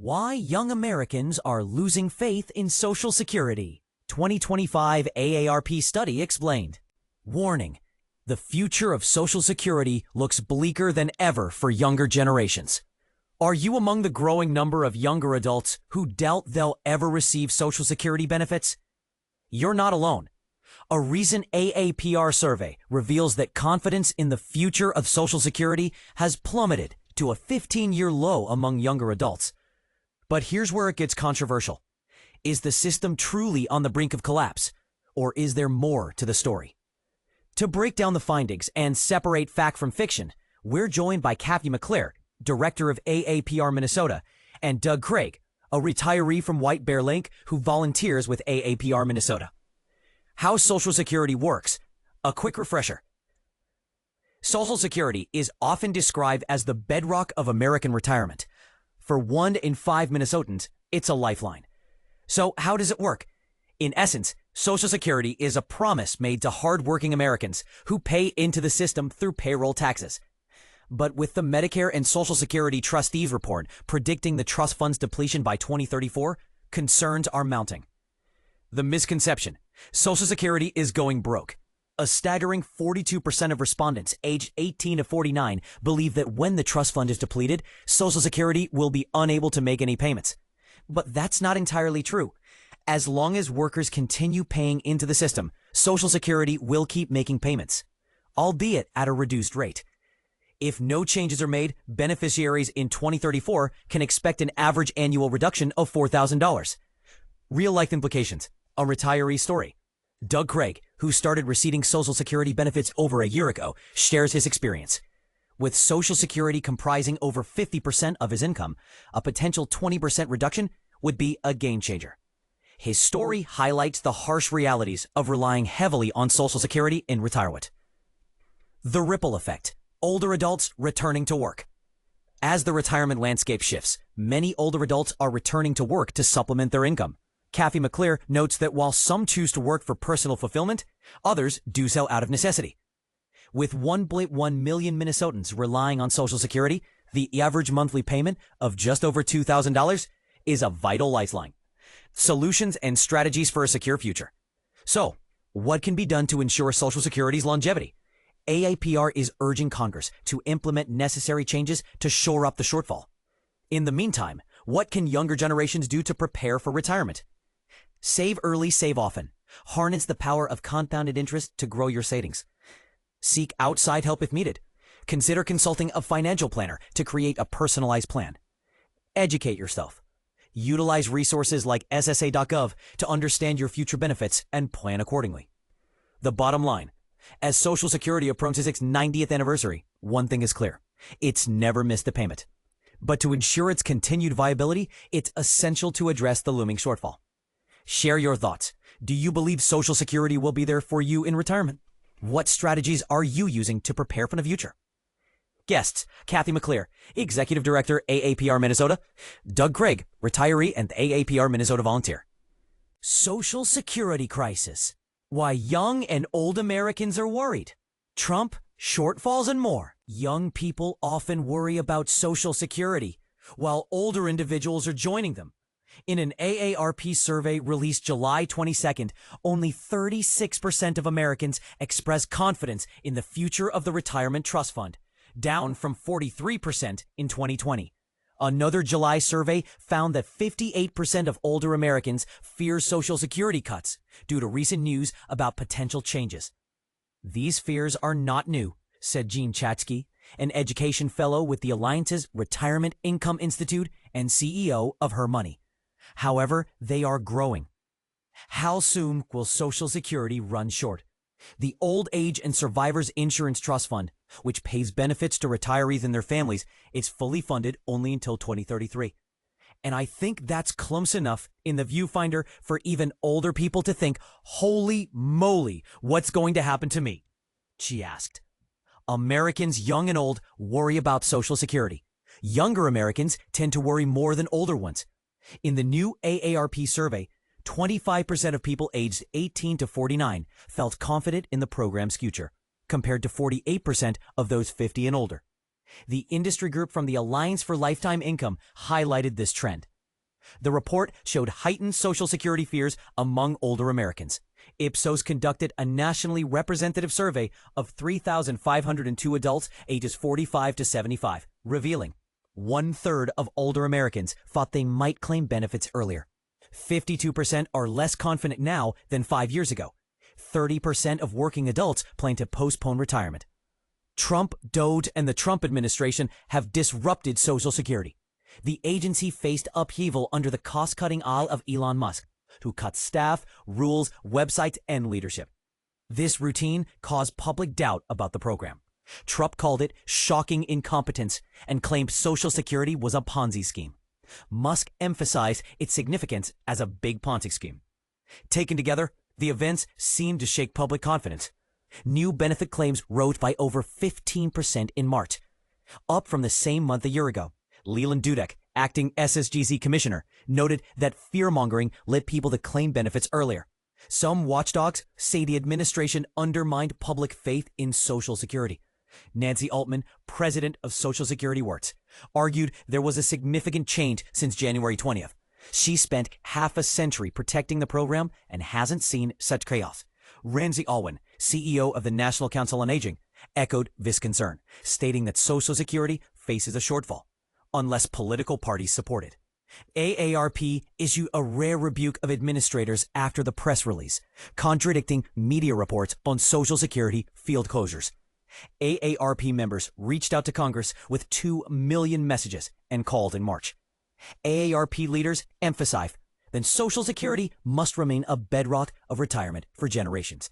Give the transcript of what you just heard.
Why young Americans are losing faith in Social Security. 2025 AARP study explained. Warning: the future of Social Security looks bleaker than ever for younger generations. Are you among the growing number of younger adults who doubt they'll ever receive Social Security benefits? You're not alone. A recent AARP survey reveals that confidence in the future of Social Security has plummeted to a 15-year low among younger adults. But here's where it gets controversial. Is the system truly on the brink of collapse, or is there more to the story? To break down the findings and separate fact from fiction, we're joined by Kathy McClure, director of AARP Minnesota, and Doug Craig, a retiree from White Bear Lake who volunteers with AARP Minnesota. How Social Security works. A quick refresher. Social Security is often described as the bedrock of American retirement. For 1 in 5 Minnesotans, it's a lifeline. So how does it work? In essence, Social Security is a promise made to hardworking Americans who pay into the system through payroll taxes. But with the Medicare and Social Security Trustees Report predicting the trust fund's depletion by 2034, concerns are mounting. The misconception: Social Security is going broke. A staggering 42% of respondents aged 18 to 49 believe that when the trust fund is depleted, Social Security will be unable to make any payments. But that's not entirely true. As long as workers continue paying into the system, Social Security will keep making payments, albeit at a reduced rate. If no changes are made, beneficiaries in 2034 can expect an average annual reduction of $4,000. Real-life implications. A retiree story. Doug Craig, who started receiving Social Security benefits over a year ago, shares his experience. With Social Security comprising over 50% of his income, a potential 20% reduction would be a game changer. His story highlights the harsh realities of relying heavily on Social Security in retirement. The ripple effect. Older adults returning to work. As the retirement landscape shifts, many older adults are returning to work to supplement their income. Kathy McClure notes that while some choose to work for personal fulfillment, others do so out of necessity. With 1.1 million Minnesotans relying on Social Security, the average monthly payment of just over $2,000 is a vital lifeline. Solutions and strategies for a secure future. So, what can be done to ensure Social Security's longevity? AARP is urging Congress to implement necessary changes to shore up the shortfall. In the meantime, what can younger generations do to prepare for retirement? Save early, save often. Harness the power of compounded interest to grow your savings. Seek outside help if needed. Consider consulting a financial planner to create a personalized plan. Educate yourself. Utilize resources like SSA.gov to understand your future benefits and plan accordingly. The bottom line: as Social Security approaches its 90th anniversary, one thing is clear: it's never missed a payment. But to ensure its continued viability, it's essential to address the looming shortfall. Share your thoughts. Do you believe Social Security will be there for you in retirement? What strategies are you using to prepare for the future? Guests: Kathy McClure, Executive Director, AARP Minnesota; Doug Craig, retiree and AARP Minnesota volunteer. Social Security crisis. Why young and old Americans are worried. Trump, shortfalls, and more. Young people often worry about Social Security, while older individuals are joining them. In an AARP survey released July 22nd, only 36% of Americans express confidence in the future of the retirement trust fund, down from 43% in 2020. Another July survey found that 58% of older Americans fear Social Security cuts due to recent news about potential changes. These fears are not new, said Jean Chatsky, an education fellow with the Alliance's Retirement Income Institute and CEO of Her Money. However, they are growing. How soon will Social Security run short? The Old Age and Survivors Insurance Trust Fund, which pays benefits to retirees and their families, is fully funded only until 2033. And I think that's close enough in the viewfinder for even older people to think, "Holy moly, what's going to happen to me?" She asked. Americans, young and old, worry about Social Security. Younger Americans tend to worry more than older ones. In the new AARP survey, 25% of people aged 18 to 49 felt confident in the program's future, compared to 48% of those 50 and older. The industry group from the Alliance for Lifetime Income highlighted this trend. The report showed heightened Social Security fears among older Americans. Ipsos conducted a nationally representative survey of 3,502 adults ages 45 to 75, revealing 1/3 of older Americans thought they might claim benefits earlier. 52% are less confident now than 5 years ago. 30% of working adults plan to postpone retirement. Trump, DOGE, and the Trump administration have disrupted Social Security. The agency faced upheaval under the cost-cutting eye of Elon Musk, who cut staff, rules, websites, and leadership. This routine caused public doubt about the program. Trump called it shocking incompetence and claimed Social Security was a Ponzi scheme. Musk emphasized its significance as a big Ponzi scheme. Taken together, the events seemed to shake public confidence. New benefit claims rose by over 15% in March, up from the same month a year ago. Leland Dudek, acting SSGC commissioner, noted that fear-mongering led people to claim benefits earlier. Some watchdogs say the administration undermined public faith in Social Security. Nancy Altman, president of Social Security Works, argued there was a significant change since January 20th. She spent half a century protecting the program and hasn't seen such chaos. Ramsey Alwyn, CEO of the National Council on Aging, echoed this concern, stating that Social Security faces a shortfall unless political parties support it. AARP issued a rare rebuke of administrators after the press release, contradicting media reports on Social Security field closures. AARP members reached out to Congress with 2 million messages and called in March. AARP leaders emphasized that Social Security must remain a bedrock of retirement for generations.